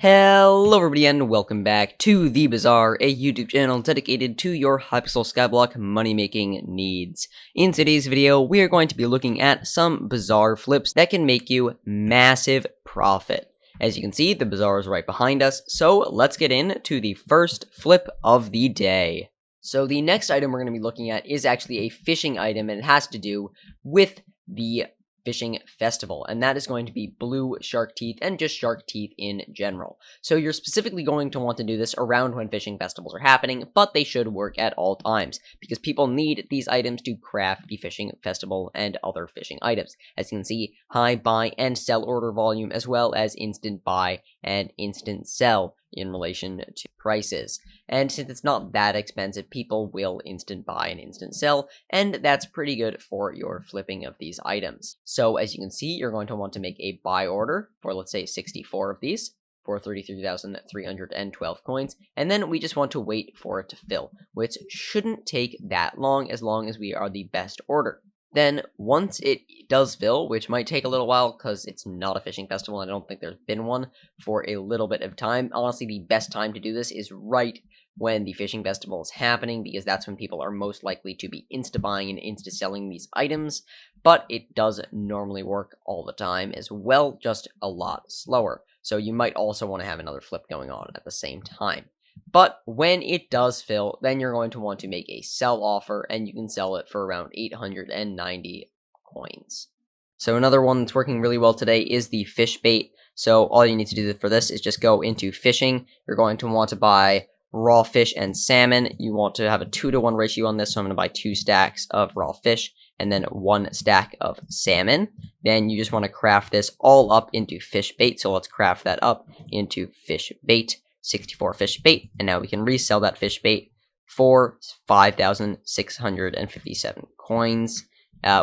Hello everybody and welcome back to The Bazaar, a YouTube channel dedicated to your Hypixel Skyblock money-making needs. In today's video, we are going to be looking at some bazaar flips that can make you massive profit. As you can see, the bazaar is right behind us, so let's get into the first flip of the day. So the next item we're going to be looking at is actually a fishing item, and it has to do with the fishing festival, and that is going to be blue shark teeth and just shark teeth in general. So you're specifically going to want to do this around when fishing festivals are happening, but they should work at all times because people need these items to craft the fishing festival and other fishing items. As you can see, high buy and sell order volume, as well as instant buy and instant sell in relation to prices. And since it's not that expensive, people will instant buy and instant sell, and that's pretty good for your flipping of these items. So as you can see, you're going to want to make a buy order for, let's say, 64 of these for 33,312 coins, and then we just want to wait for it to fill, which shouldn't take that long as we are the best order. Then, once it does fill, which might take a little while because it's not a fishing festival and I don't think there's been one for a little bit of time. Honestly, the best time to do this is right when the fishing festival is happening, because that's when people are most likely to be insta-buying and insta-selling these items, but it does normally work all the time as well, just a lot slower. So you might also want to have another flip going on at the same time. But when it does fill, then you're going to want to make a sell offer, and you can sell it for around 890 coins. So another one that's working really well today is the fish bait. So all you need to do for this is just go into fishing. You're going to want to buy raw fish and salmon. You want to have a 2-to-1 ratio on this, so I'm going to buy 2 stacks of raw fish and then 1 stack of salmon. Then you just want to craft this all up into fish bait. So let's craft that up into fish bait. 64 fish bait, and now we can resell that fish bait for 5,657 coins,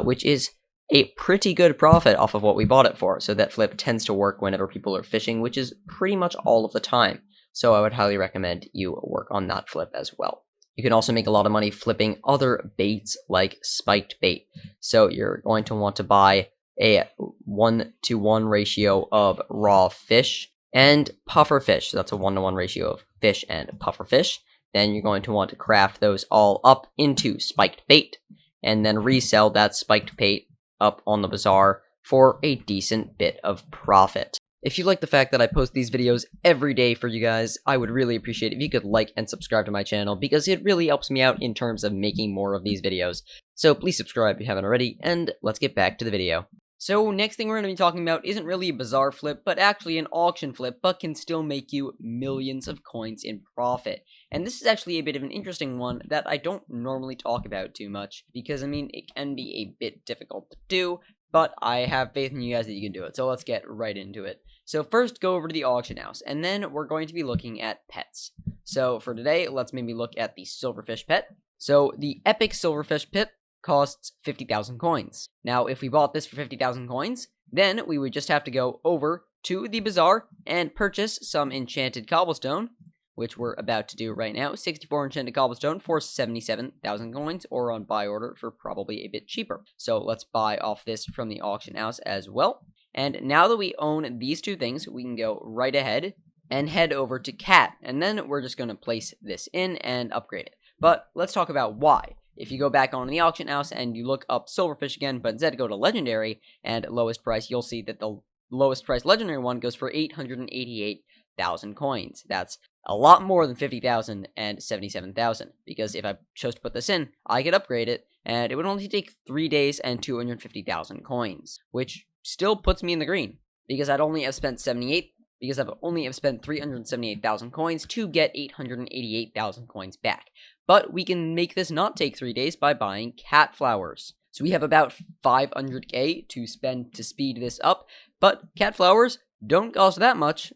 which is a pretty good profit off of what we bought it for. So that flip tends to work whenever people are fishing, which is pretty much all of the time. So I would highly recommend you work on that flip as well. You can also make a lot of money flipping other baits like spiked bait. So you're going to want to buy a 1-to-1 ratio of raw fish and puffer fish. So that's a 1-to-1 ratio of fish and puffer fish. Then you're going to want to craft those all up into spiked bait, and then resell that spiked bait up on the bazaar for a decent bit of profit. If you like the fact that I post these videos every day for you guys, I would really appreciate it if you could like and subscribe to my channel, because it really helps me out in terms of making more of these videos. So please subscribe if you haven't already, and let's get back to the video. So next thing we're going to be talking about isn't really a bazaar flip, but actually an auction flip, but can still make you millions of coins in profit. And this is actually a bit of an interesting one that I don't normally talk about too much, because I mean, it can be a bit difficult to do, but I have faith in you guys that you can do it. So let's get right into it. So first, go over to the auction house, and then we're going to be looking at pets. So for today, let's maybe look at the silverfish pet. So the epic silverfish pet costs 50,000 coins. Now, if we bought this for 50,000 coins, then we would just have to go over to the bazaar and purchase some enchanted cobblestone, which we're about to do right now. 64 enchanted cobblestone for 77,000 coins, or on buy order for probably a bit cheaper. So let's buy off this from the auction house as well. And now that we own these two things, we can go right ahead and head over to Cat, and then we're just going to place this in and upgrade it. But let's talk about why. If you go back on the auction house and you look up silverfish again, but instead go to legendary and lowest price, you'll see that the lowest price legendary one goes for 888,000 coins. That's a lot more than 50,000 and 77,000, because if I chose to put this in, I could upgrade it, and it would only take 3 days and 250,000 coins, which still puts me in the green, because I've only have spent 378,000 coins to get 888,000 coins back. But we can make this not take 3 days by buying cat flowers. So we have about 500k to spend to speed this up, but cat flowers don't cost that much.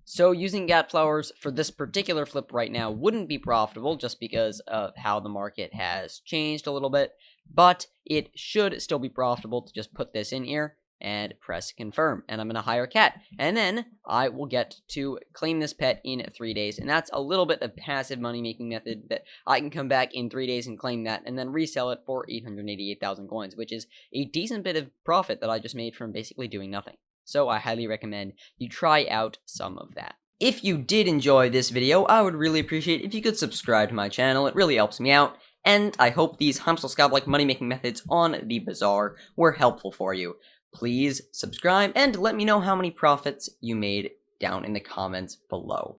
So using cat flowers for this particular flip right now wouldn't be profitable, just because of how the market has changed a little bit, but it should still be profitable to just put this in here and press confirm, and I'm going to hire Cat, and then I will get to claim this pet in 3 days, and that's a little bit of passive money making method that I can come back in 3 days and claim that, and then resell it for 888,000 coins, which is a decent bit of profit that I just made from basically doing nothing. so I highly recommend you try out some of that. If you did enjoy this video, I would really appreciate if you could subscribe to my channel. It really helps me out, and I hope these Hypixel Skyblock money-making methods on the bazaar were helpful for you. Please subscribe and let me know how many profits you made down in the comments below.